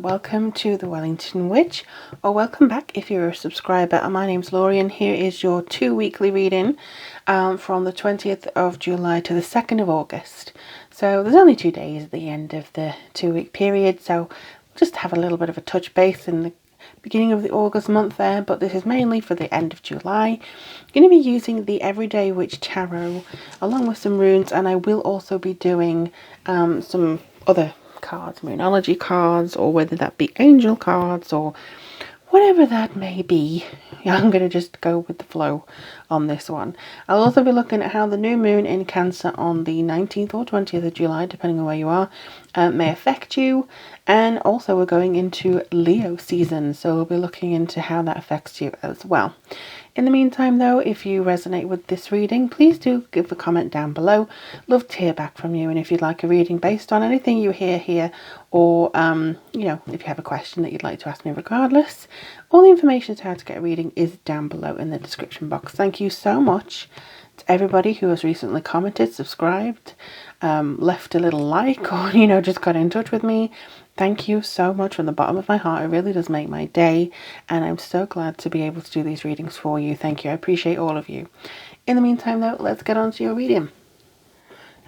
welcome to the Wellington Witch, or welcome back if you're a subscriber. My name's Lorien. Here is your 2 weekly reading from the 20th of July to the 2nd of August. So there's only 2 days at the end of the 2-week period, so just have a little bit of a touch base in the beginning of the August month there, but this is mainly for the end of July. I'm going to be using the Everyday Witch Tarot along with some runes, and I will also be doing some other cards, moonology cards, or whether that be angel cards or whatever that may be. I'm going to just go with the flow on this one. I'll also be looking at how the new moon in Cancer on the 19th or 20th of July, depending on where you are, may affect you. And also we're going into Leo season, so we'll be looking into how that affects you as well. In the meantime though, if you resonate with this reading, please do give a comment down below. Love to hear back from you, and if you'd like a reading based on anything you hear here, or you know, if you have a question that you'd like to ask me regardless, all the information to how to get a reading is down below in the description box. Thank you so much to everybody who has recently commented, subscribed, left a little like, or you know, just got in touch with me. Thank you so much from the bottom of my heart. It really does make my day, and I'm so glad to be able to do these readings for you. Thank you. I appreciate all of you. In the meantime though, let's get on to your reading.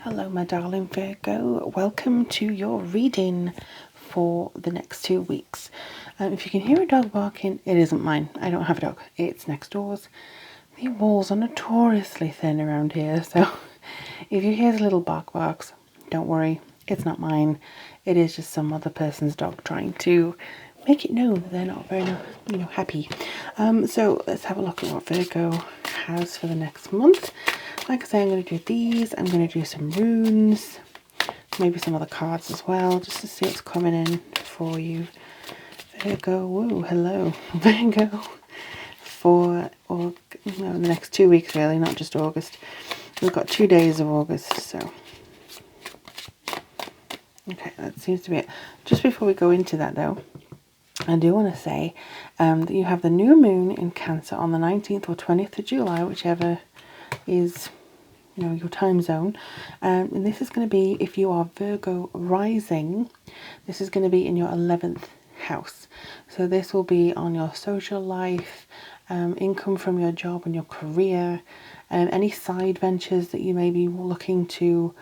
Hello my darling Virgo. Welcome to your reading for the next 2 weeks. If you can hear a dog barking, it isn't mine. I don't have a dog. It's next door's. The walls are notoriously thin around here, so if you hear the little barks, don't worry. It's not mine. It is just some other person's dog trying to make it known that they're not very, you know, happy. So let's have a look at what Virgo has for the next month. Like I say, I'm going to do these. I'm going to do some runes, maybe some other cards as well, just to see what's coming in for you. Virgo, woo, hello, Virgo, for the next 2 weeks really, not just August. We've got 2 days of August, so okay, that seems to be it. Just before we go into that though, I do want to say that you have the new moon in Cancer on the 19th or 20th of July, whichever is, you know, your time zone. And this is going to be, if you are Virgo rising, this is going to be in your 11th house. So this will be on your social life, income from your job and your career, any side ventures that you may be looking to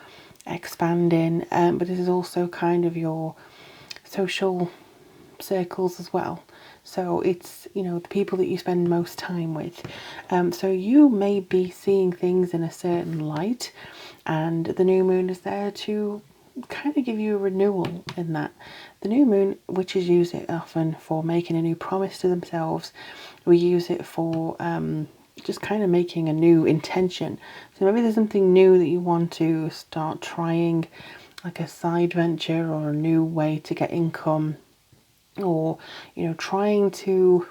expand in, but this is also kind of your social circles as well. So it's, you know, the people that you spend most time with. So you may be seeing things in a certain light, and the new moon is there to kind of give you a renewal in that. The new moon, witches use it often for making a new promise to themselves. We use it for just kind of making a new intention. So maybe there's something new that you want to start trying, like a side venture or a new way to get income, or, you know, trying to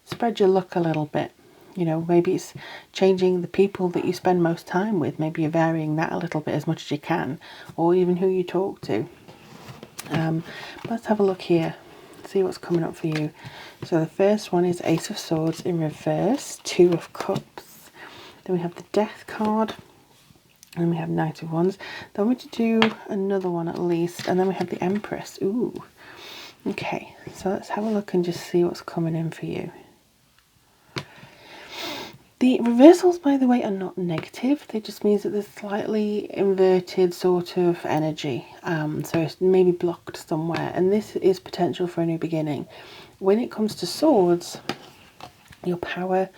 spread your luck a little bit. You know, maybe it's changing the people that you spend most time with. Maybe you're varying that a little bit as much as you can, or even who you talk to. Let's have a look here, see what's coming up for you. So the first one is Ace of Swords in reverse, 2 of Cups. Then we have the Death card, and we have Knight of Wands. Then we're going to do another one at least, and then we have the Empress. Ooh. Okay, so let's have a look and just see what's coming in for you. The reversals, by the way, are not negative. They just means that there's slightly inverted sort of energy. So it's maybe blocked somewhere. And this is potential for a new beginning. When it comes to swords, your power,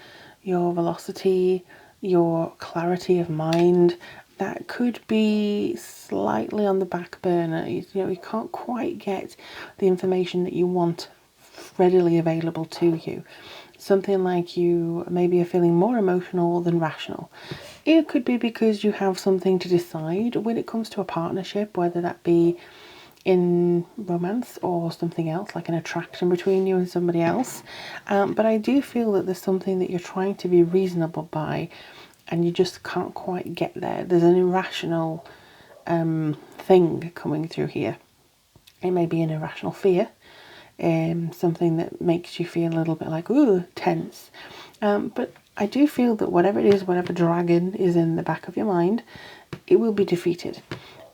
your velocity, your clarity of mind, that could be slightly on the back burner. You know, you can't quite get the information that you want readily available to you. Something like you maybe are feeling more emotional than rational. It could be because you have something to decide when it comes to a partnership, whether that be in romance or something else, like an attraction between you and somebody else. But I do feel that there's something that you're trying to be reasonable by, and you just can't quite get there. There's an irrational thing coming through here. It may be an irrational fear. Something that makes you feel a little bit like, ooh, tense. But I do feel that whatever it is, whatever dragon is in the back of your mind, it will be defeated.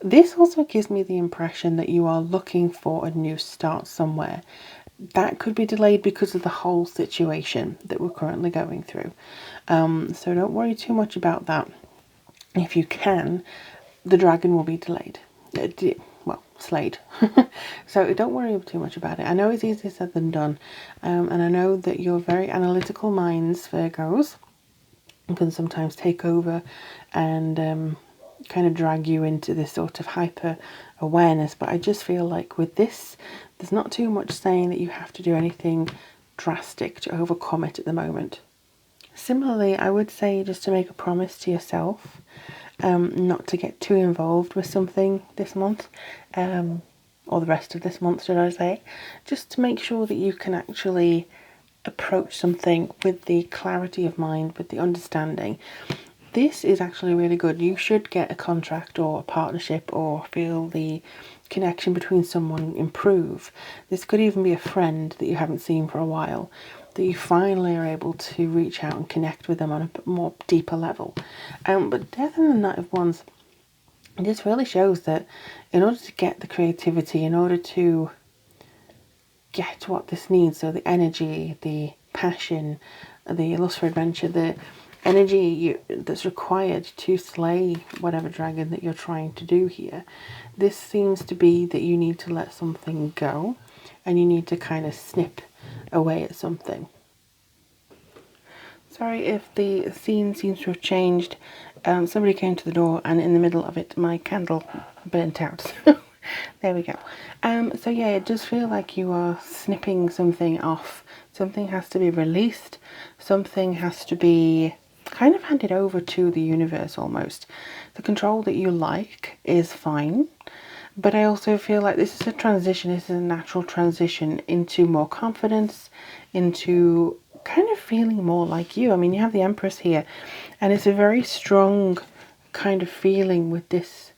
This also gives me the impression that you are looking for a new start somewhere. That could be delayed because of the whole situation that we're currently going through. So don't worry too much about that. If you can, the dragon will be delayed. Well, slayed. So don't worry too much about it. I know it's easier said than done. And I know that your very analytical minds, Virgos, can sometimes take over and kind of drag you into this sort of hyper awareness. But I just feel like with this, there's not too much saying that you have to do anything drastic to overcome it at the moment. Similarly, I would say just to make a promise to yourself, not to get too involved with something this month, or the rest of this month, should I say, just to make sure that you can actually approach something with the clarity of mind, with the understanding. This is actually really good. You should get a contract or a partnership or feel the connection between someone improve. This could even be a friend that you haven't seen for a while, that you finally are able to reach out and connect with them on a more deeper level. But Death and the Knight of Wands, this really shows that in order to get the creativity, in order to get what this needs, so the energy, the passion, the lust for adventure, the energy that's required to slay whatever dragon that you're trying to do here, this seems to be that you need to let something go and you need to kind of snip away at something. Sorry if the scene seems to have changed. Somebody came to the door and in the middle of it my candle burnt out. There we go. So yeah, it does feel like you are snipping something off. Something has to be released. Something has to be kind of handed over to the universe almost. The control that you like is fine. But I also feel like this is a transition. This is a natural transition into more confidence, into kind of feeling more like you. I mean, you have the Empress here, and it's a very strong kind of feeling with this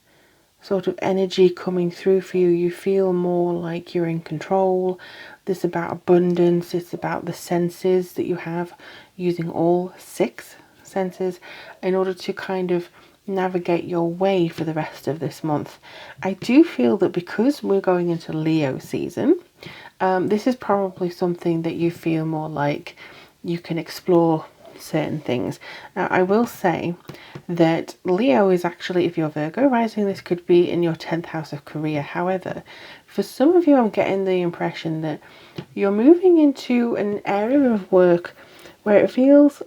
sort of energy coming through for you. You feel more like you're in control. This is about abundance. It's about the senses that you have, using all 6 senses in order to kind of navigate your way for the rest of this month. I do feel that because we're going into Leo season, this is probably something that you feel more like you can explore certain things. Now, I will say that Leo is actually, if you're Virgo rising, this could be in your 10th house of career. However, for some of you, I'm getting the impression that you're moving into an area of work where it feels,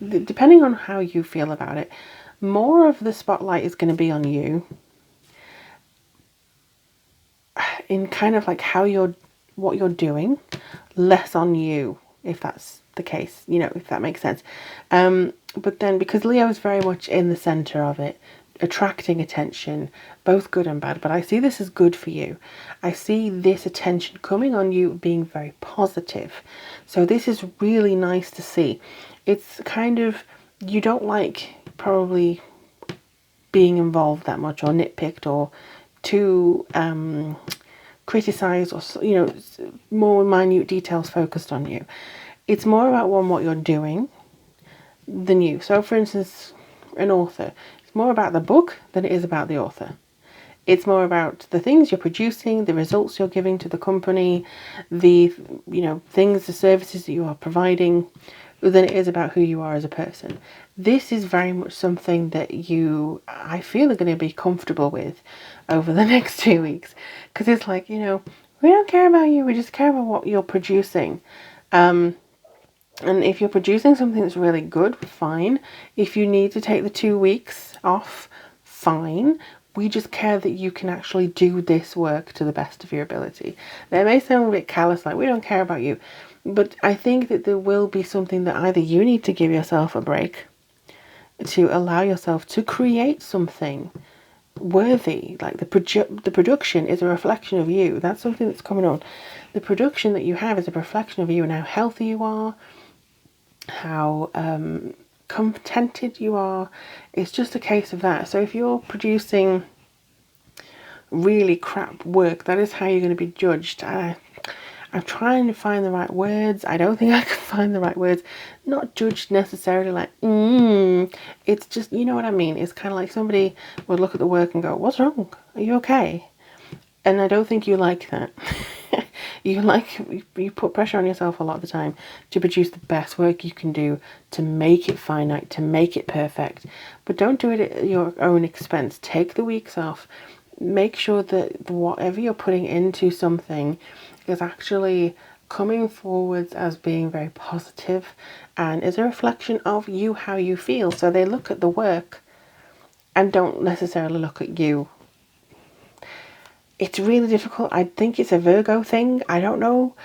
depending on how you feel about it, more of the spotlight is going to be on you in kind of like what you're doing, less on you, if that's the case, you know, if that makes sense. But then because Leo is very much in the center of it, attracting attention, both good and bad, but I see this as good for you. I see this attention coming on you being very positive. So this is really nice to see. It's kind of, you don't like probably being involved that much or nitpicked or too criticized, or, you know, more minute details focused on you. It's more about what you're doing than you. So for instance, an author, it's more about the book than it is about the author. It's more about the things you're producing, the results you're giving to the company, the, you know, things, the services that you are providing, than it is about who you are as a person. This is very much something that I feel, are going to be comfortable with over the next 2 weeks. Because it's like, you know, we don't care about you, we just care about what you're producing. And if you're producing something that's really good, fine. If you need to take the 2 weeks off, fine. We just care that you can actually do this work to the best of your ability. Now, it may sound a bit callous, like we don't care about you. But I think that there will be something that either you need to give yourself a break to allow yourself to create something worthy. Like the production is a reflection of you. That's something that's coming on. The production that you have is a reflection of you and how healthy you are, how contented you are. It's just a case of that. So if you're producing really crap work, that is how you're going to be judged. I'm trying to find the right words. I don't think I can find the right words. Not judged necessarily like, it's just, you know what I mean? It's kind of like somebody would look at the work and go, what's wrong? Are you okay? And I don't think you like that. You put pressure on yourself a lot of the time to produce the best work you can do, to make it finite, to make it perfect. But don't do it at your own expense. Take the weeks off. Make sure that whatever you're putting into something is actually coming forwards as being very positive and is a reflection of you, how you feel. So they look at the work and don't necessarily look at you. It's really difficult. I think it's a Virgo thing. I don't know.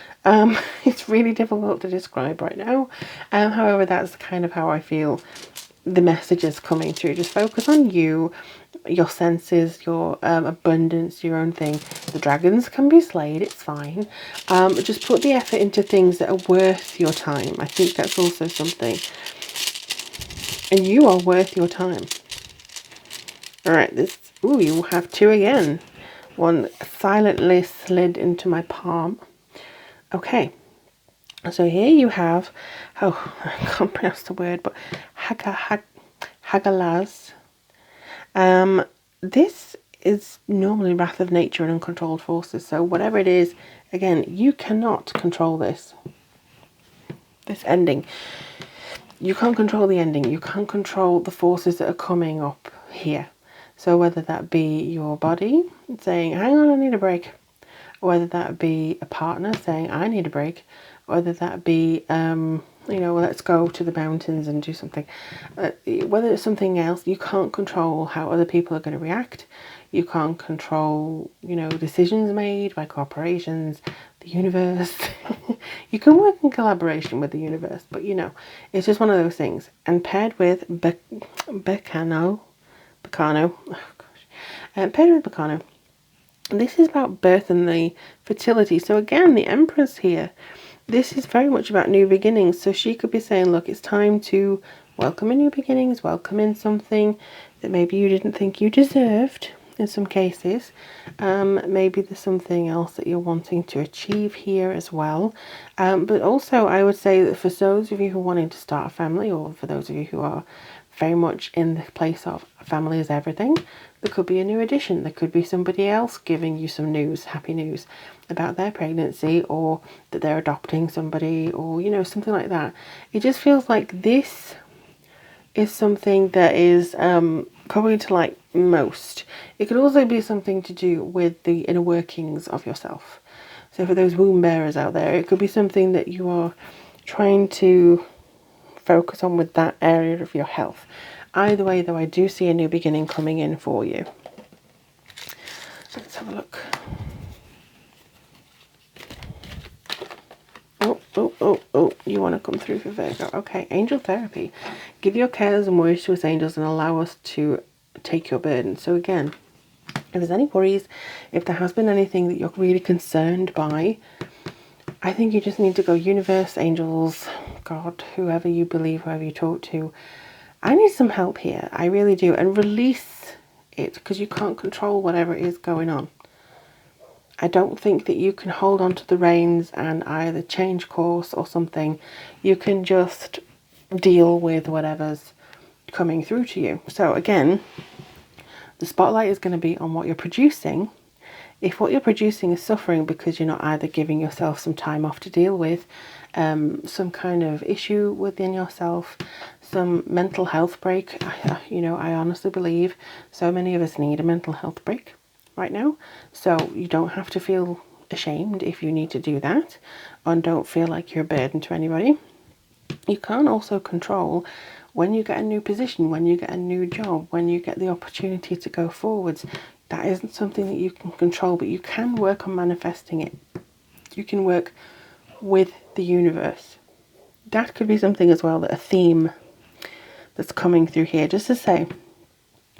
It's really difficult to describe right now. However, that's kind of how I feel the messages coming through. Just focus on you, your senses, your abundance, your own thing. The dragons can be slayed. It's fine. Just put the effort into things that are worth your time. I think that's also something. And you are worth your time. All right. You have 2 again. One silently slid into my palm. Okay, so here you have, I can't pronounce the word, but Hagalaz. This is normally wrath of nature and uncontrolled forces. So whatever it is, again, you cannot control this ending. You can't control the ending. You can't control the forces that are coming up here. So whether that be your body saying, hang on, I need a break, or whether that be a partner saying, I need a break, or whether that be, let's go to the mountains and do something. Whether it's something else, you can't control how other people are going to react. You can't control, decisions made by corporations, the universe. You can work in collaboration with the universe, but it's just one of those things. And paired with Bacano, paired with Bacano, this is about birth and the fertility. So again, the Empress here, this is very much about new beginnings. So she could be saying, look, it's time to welcome in new beginnings, welcome in something that maybe you didn't think you deserved in some cases. Maybe there's something else that you're wanting to achieve here as well. But also I would say that for those of you who are wanting to start a family, or for those of you who are very much in the place of family is everything, there could be a new addition. There could be somebody else giving you some news, happy news about their pregnancy, or that they're adopting somebody, or something like that. It just feels like this is something that is probably to like most. It could also be something to do with the inner workings of yourself. So for those womb bearers out there, it could be something that you are trying to focus on with that area of your health. Either way, though, I do see a new beginning coming in for you. Let's have a look. Oh, you want to come through for Virgo. Okay, angel therapy. Give your cares and worries to us angels and allow us to take your burden. So again, if there's any worries, if there has been anything that you're really concerned by, I think you just need to go, universe, angels, God, whoever you believe, whoever you talk to, I need some help here. I really do. And release it, because you can't control whatever is going on. I don't think that you can hold on to the reins and either change course or something. You can just deal with whatever's coming through to you. So again, the spotlight is going to be on what you're producing. If what you're producing is suffering because you're not either giving yourself some time off to deal with some kind of issue within yourself, some mental health break, I honestly believe so many of us need a mental health break right now. So you don't have to feel ashamed if you need to do that, and don't feel like you're a burden to anybody. You can also control when you get a new position, when you get a new job, when you get the opportunity to go forwards. That isn't something that you can control, but you can work on manifesting it. You can work with the universe. That could be something as well, that a theme that's coming through here. Just to say,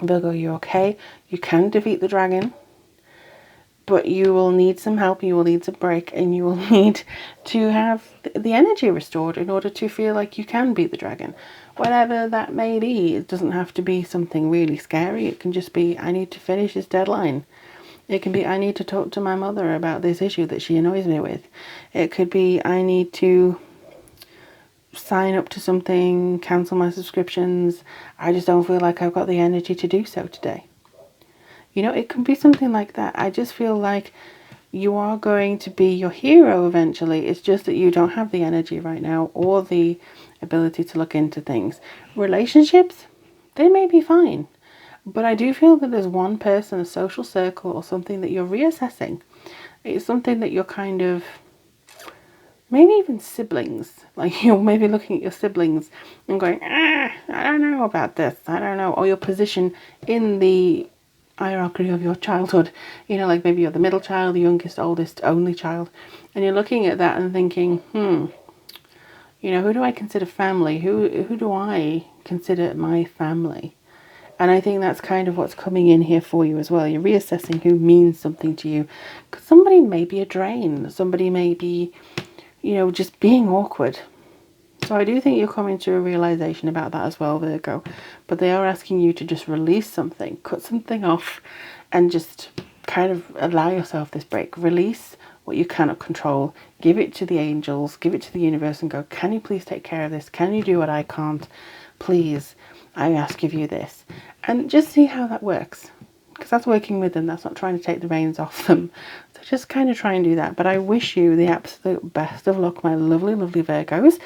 Virgo, you're okay. You can defeat the dragon, but you will need some help, you will need some break, and you will need to have the energy restored in order to feel like you can beat the dragon. Whatever that may be, it doesn't have to be something really scary. It can just be, I need to finish this deadline. It can be, I need to talk to my mother about this issue that she annoys me with. It could be, I need to sign up to something, cancel my subscriptions. I just don't feel like I've got the energy to do so today. You know, it can be something like that. I just feel like you are going to be your hero eventually. It's just that you don't have the energy right now or the ability to look into things. Relationships, they may be fine. But I do feel that there's one person, a social circle or something that you're reassessing. It's something that you're kind of, maybe even siblings. Like you're maybe looking at your siblings and going, I don't know about this. I don't know. Or your position in the hierarchy of your childhood. You know, like maybe you're the middle child, the youngest, oldest, only child. And you're looking at that and thinking, you know, who do I consider family? Who do I consider my family? And I think that's kind of what's coming in here for you as well. You're reassessing who means something to you. Because somebody may be a drain. Somebody may be, you know, just being awkward. So I do think you're coming to a realization about that as well, Virgo. But they are asking you to just release something, cut something off, and just kind of allow yourself this break. Release what you cannot control. Give it to the angels, give it to the universe and go, can you please take care of this? Can you do what I can't? Please, I ask of you this. And just see how that works. Because that's working with them. That's not trying to take the reins off them. So just kind of try and do that. But I wish you the absolute best of luck, my lovely, lovely Virgos.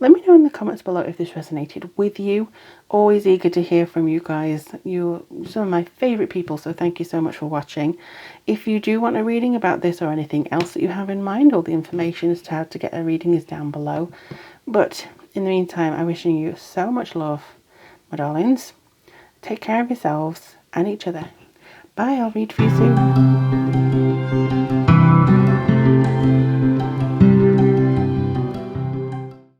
Let me know in the comments below if this resonated with you. Always eager to hear from you guys. You're some of my favourite people, so thank you so much for watching. If you do want a reading about this or anything else that you have in mind, all the information as to how to get a reading is down below. But in the meantime, I'm wishing you so much love, my darlings. Take care of yourselves and each other. Bye, I'll read for you soon.